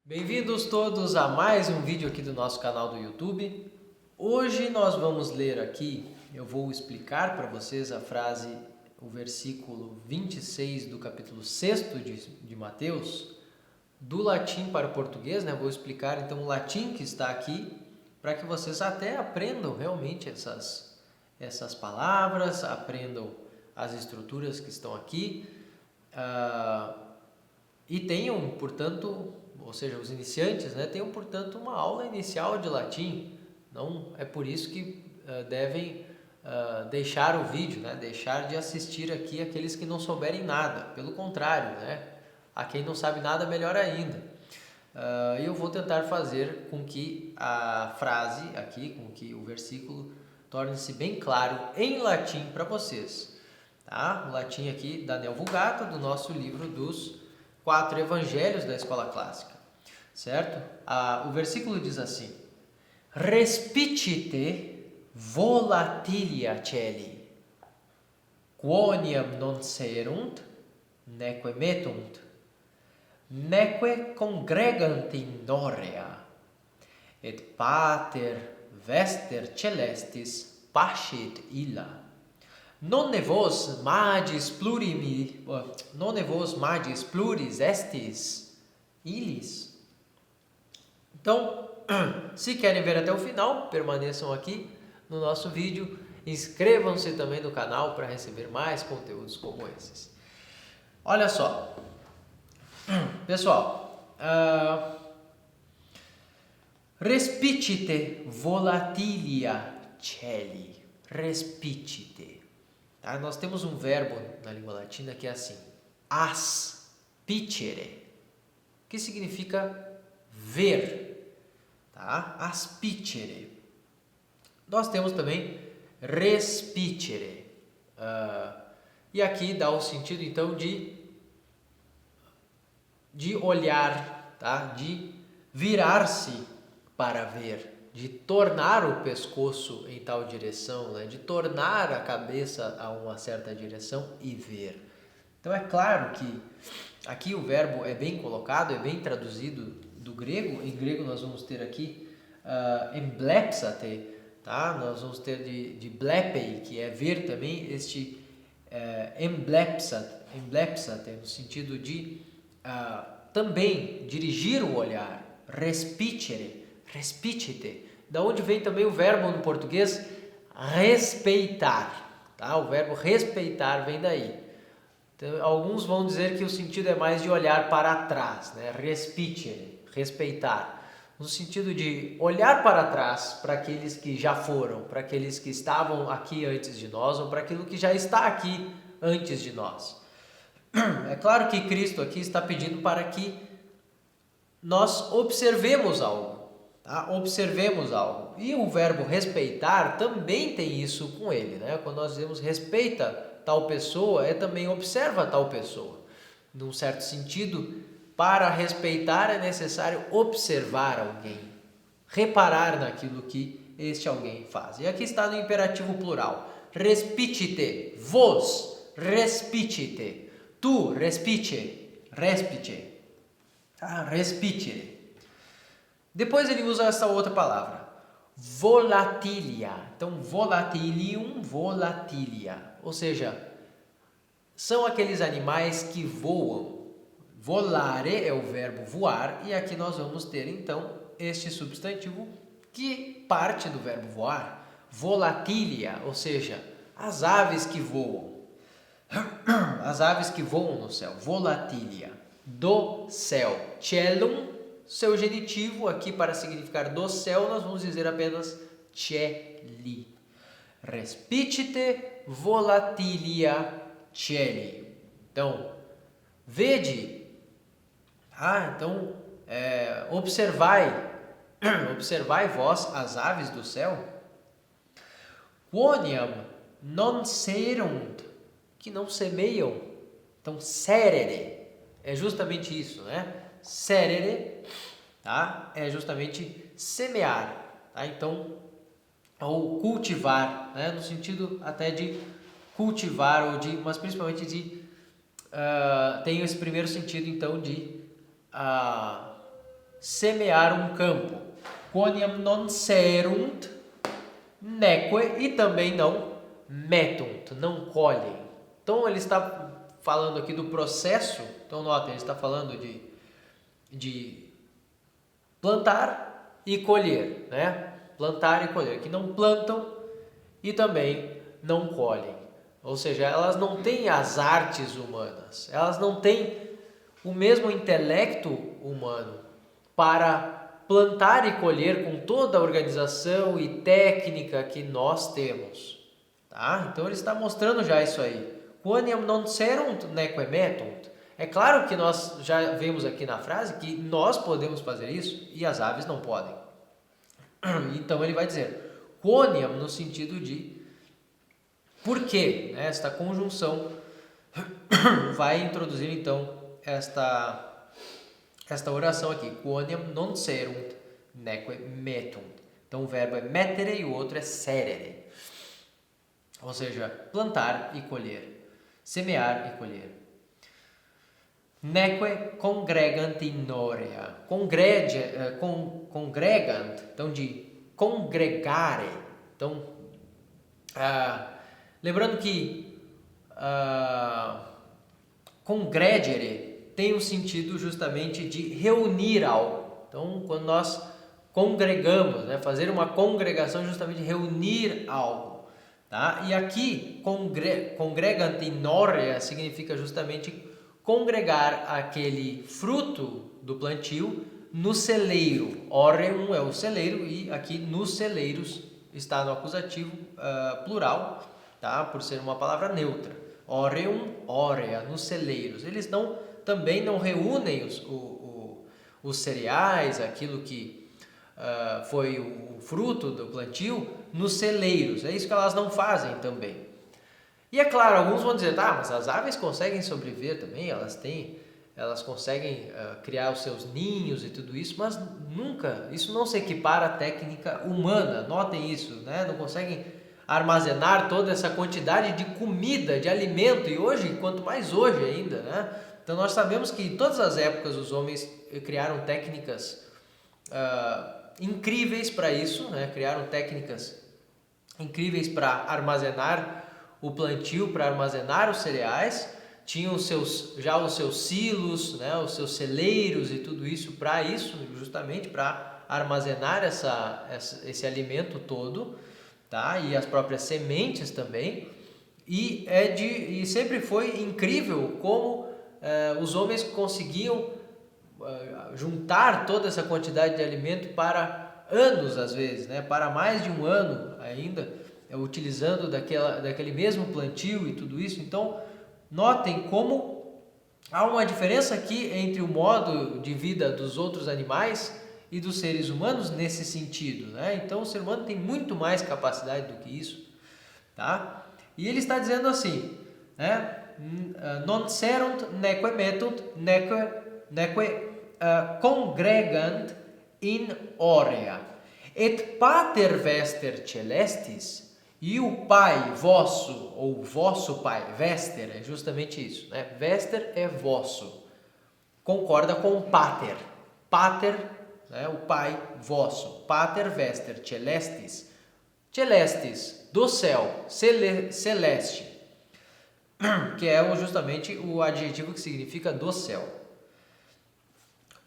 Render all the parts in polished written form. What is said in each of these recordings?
Bem-vindos todos a mais um vídeo aqui do nosso canal do YouTube. Hoje nós vamos ler aqui, eu vou explicar para vocês a frase, o versículo 26 do capítulo 6 de Mateus, do latim para o português, né? Vou explicar então o latim que está aqui, para que vocês até aprendam realmente essas palavras, aprendam as estruturas que estão aqui e tenham, portanto, ou seja, os iniciantes, né, tenham, portanto, uma aula inicial de latim. Não é por isso que devem deixar o vídeo, né, deixar de assistir aqui aqueles que não souberem nada. Pelo contrário, né, a quem não sabe nada, melhor ainda. Eu vou tentar fazer com que a frase aqui, com que o versículo torne-se bem claro em latim para vocês. Tá? O latim aqui da Neo Vulgata, do nosso livro dos 4 evangelhos da escola clássica. Certo? O versículo diz assim: Respicite volatilia celi, quoniam non serunt, neque metunt, neque congregant in norea, et pater vester celestis pascit illa. Non vos magis pluris estis illis. Então, se querem ver até o final, permaneçam aqui no nosso vídeo. Inscrevam-se também no canal para receber mais conteúdos como esses. Olha só, pessoal, respicite volatilia celi, respicite. Tá? Nós temos um verbo na língua latina que é assim, aspicere, que significa ver. Tá? Aspicere. Nós temos também respicere. E aqui dá o sentido então de olhar, tá? De virar-se para ver, de tornar o pescoço em tal direção, né? De tornar a cabeça a uma certa direção e ver. Então é claro que aqui o verbo é bem colocado, é bem traduzido do grego. Em grego nós vamos ter aqui emblepsate, tá? Nós vamos ter de blepei, que é ver também, este emblepsate, no sentido de também dirigir o olhar, respicere, respicite. Da onde vem também o verbo no português respeitar, tá? O verbo respeitar vem daí. Então, alguns vão dizer que o sentido é mais de olhar para trás, né? Respicere, respeitar. No sentido de olhar para trás para aqueles que já foram, para aqueles que estavam aqui antes de nós ou para aquilo que já está aqui antes de nós. É claro que Cristo aqui está pedindo para que nós observemos algo, tá? Observemos algo. E o verbo respeitar também tem isso com ele, né? Quando nós dizemos respeita tal pessoa, é também observa tal pessoa. Num certo sentido, para respeitar é necessário observar alguém, reparar naquilo que este alguém faz. E aqui está no imperativo plural. Respicite, vos respicite, tu respice, respice, respicere. Depois ele usa essa outra palavra, volatilia. Então, volatilium, volatilia. Ou seja, são aqueles animais que voam. Volare é o verbo voar, e aqui nós vamos ter então este substantivo que parte do verbo voar. Volatilia, ou seja, as aves que voam. As aves que voam no céu. Volatilia, do céu. Celum, seu genitivo, aqui para significar do céu, nós vamos dizer apenas celi. Respicite volatilia celi. Então, vede. Então, observai vós as aves do céu. Quoniam non serunt, que não semeiam. Então, serere é justamente isso, né? Serere, tá? É justamente semear, tá? Então, ou cultivar, né? No sentido até de cultivar, mas principalmente tem esse primeiro sentido, então, de semear um campo. Quoniam non serunt, neque, e também não metunt, não colhem. Então ele está falando aqui do processo. Então nota, ele está falando de plantar e colher, né? Plantar e colher, que não plantam e também não colhem. Ou seja, elas não têm as artes humanas, elas não têm o mesmo intelecto humano para plantar e colher com toda a organização e técnica que nós temos. Tá? Então ele está mostrando já isso aí. Quoniam non serunt neque metunt. É claro que nós já vemos aqui na frase que nós podemos fazer isso e as aves não podem. Então ele vai dizer quoniam no sentido de por quê? Esta conjunção vai introduzir então esta oração aqui. Quoniam non serunt neque metunt. Então o verbo é mettere e o outro é serere. Ou seja, plantar e colher, semear e colher. Neque congregant in norea. Congregant, então de congregare. Então, lembrando que congregere tem o sentido justamente de reunir algo. Então, quando nós congregamos, né, fazer uma congregação, justamente reunir algo. Tá? E aqui, congregant in norea significa justamente congregar aquele fruto do plantio no celeiro. Oreum é o celeiro e aqui nos celeiros está no acusativo plural, tá? Por ser uma palavra neutra. Oreum, orea, nos celeiros. Eles também não reúnem os cereais, aquilo que foi o fruto do plantio, nos celeiros. É isso que elas não fazem também. E é claro, alguns vão dizer, mas as aves conseguem sobreviver também, elas conseguem criar os seus ninhos e tudo isso, mas nunca, isso não se equipara à técnica humana, notem isso, né? Não conseguem armazenar toda essa quantidade de comida, de alimento, e hoje, quanto mais hoje ainda, né? Então nós sabemos que em todas as épocas os homens criaram técnicas incríveis para isso, né? Criaram técnicas incríveis para armazenar o plantio, para armazenar os cereais, tinham os seus silos, né? Os seus celeiros e tudo isso para isso, justamente para armazenar esse alimento todo, tá? E as próprias sementes também, e sempre foi incrível como os homens conseguiam juntar toda essa quantidade de alimento para anos, às vezes, né? Para mais de um ano ainda, utilizando daquele mesmo plantio e tudo isso. Então, notem como há uma diferença aqui entre o modo de vida dos outros animais e dos seres humanos nesse sentido, né? Então, o ser humano tem muito mais capacidade do que isso, tá? E ele está dizendo assim, né? Non serunt neque metunt neque congregant in orea et pater vester celestis. E o pai vosso, ou vosso pai, vester, é justamente isso, né? Vester é vosso, concorda com pater. Pater, né? O pai vosso. Pater vester celestis. Celestis, do céu, celeste, que é justamente o adjetivo que significa do céu.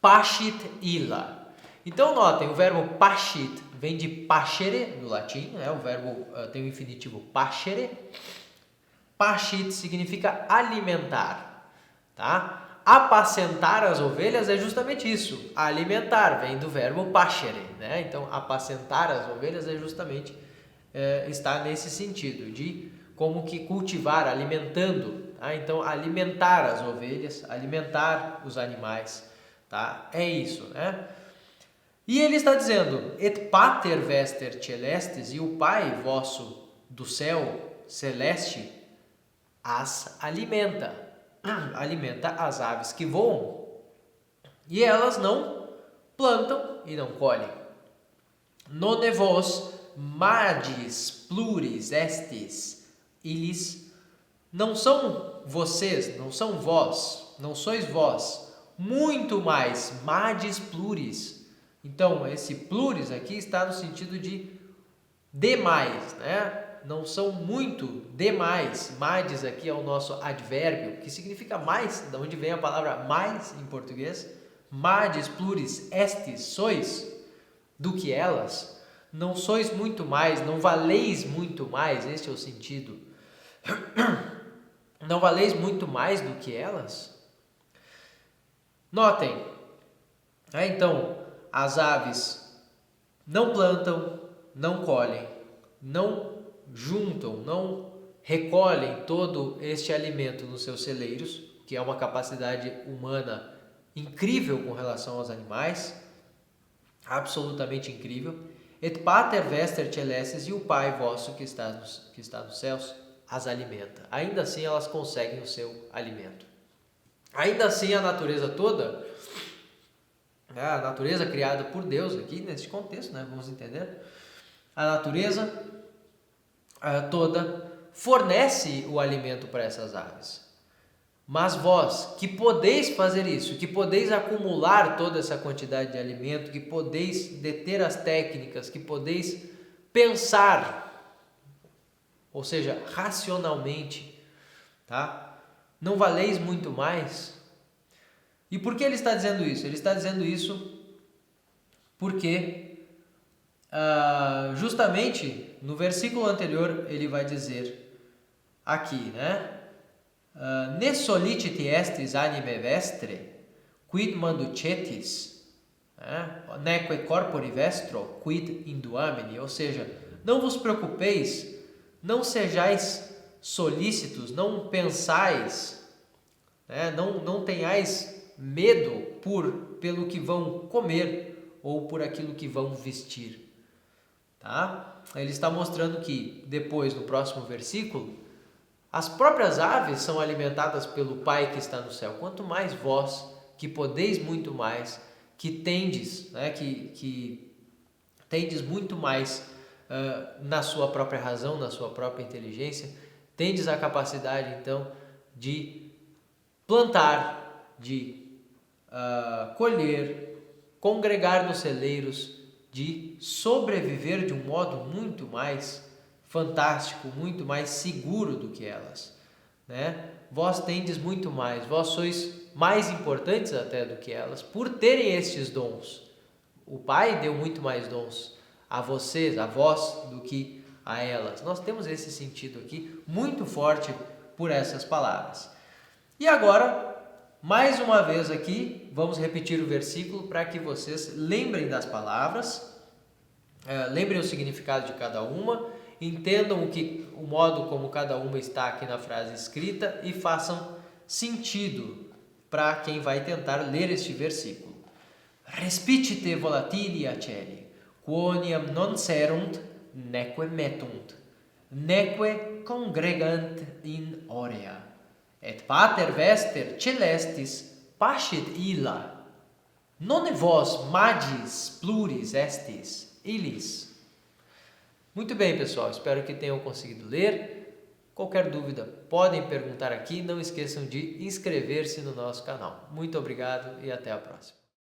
Pascit illa. Então notem, o verbo pascit vem de pascere, do latim, né? O verbo tem o infinitivo pascere. Pascit significa alimentar, tá? Apacentar as ovelhas é justamente isso, alimentar, vem do verbo pascere, né? Então, apacentar as ovelhas é justamente, está nesse sentido, de como que cultivar, alimentando, tá? Então, alimentar as ovelhas, alimentar os animais, tá? É isso, né? E ele está dizendo, et pater vester celestis, e o Pai vosso do céu celeste as alimenta. Alimenta as aves que voam. E elas não plantam e não colhem. None vos magis pluris estis. Eles não são vocês, não são vós, não sois vós, muito mais, magis pluris. Então, esse pluris aqui está no sentido de demais, né? Não são muito, demais. Magis aqui é o nosso advérbio, que significa mais, de onde vem a palavra mais em português. Magis pluris estis, sois, do que elas. Não sois muito mais, não valeis muito mais, este é o sentido. Não valeis muito mais do que elas? Notem, então, as aves não plantam, não colhem, não juntam, não recolhem todo este alimento nos seus celeiros, que é uma capacidade humana incrível com relação aos animais, absolutamente incrível. Et pater vester celestes, e o Pai vosso que está nos céus as alimenta. Ainda assim elas conseguem o seu alimento. Ainda assim a natureza toda, a natureza criada por Deus aqui nesse contexto, né, vamos entender, a natureza toda fornece o alimento para essas aves. Mas vós, que podeis fazer isso, que podeis acumular toda essa quantidade de alimento, que podeis deter as técnicas, que podeis pensar, ou seja, racionalmente, tá? Não valeis muito mais? E por que ele está dizendo isso? Ele está dizendo isso porque justamente no versículo anterior ele vai dizer aqui, né? Ne soliciti estis anime vestre, quid manducetis, neque corpore vestro, quid induamini. Ou seja, não vos preocupeis, não sejais solícitos, não pensais, não tenhais medo pelo que vão comer ou por aquilo que vão vestir. Tá? Ele está mostrando que depois, no próximo versículo, as próprias aves são alimentadas pelo Pai que está no céu. Quanto mais vós, que podeis muito mais, que tendes, que tendes muito mais na sua própria razão, na sua própria inteligência, tendes a capacidade então de plantar, de colher, congregar nos celeiros, de sobreviver de um modo muito mais fantástico, muito mais seguro do que elas, né? Vós tendes muito mais, vós sois mais importantes até do que elas, por terem estes dons. O Pai deu muito mais dons a vocês, a vós, do que a elas. Nós temos esse sentido aqui muito forte por essas palavras. E agora, mais uma vez aqui, vamos repetir o versículo para que vocês lembrem das palavras, lembrem o significado de cada uma, entendam o modo como cada uma está aqui na frase escrita e façam sentido para quem vai tentar ler este versículo. Respicite volatilia celi, quoniam non serunt, neque metunt, neque congregant in aurea, et pater vester celestis pascit illa, non vos magis pluris estis illis. Muito bem, pessoal, espero que tenham conseguido ler. Qualquer dúvida, podem perguntar aqui. Não esqueçam de inscrever-se no nosso canal. Muito obrigado e até a próxima.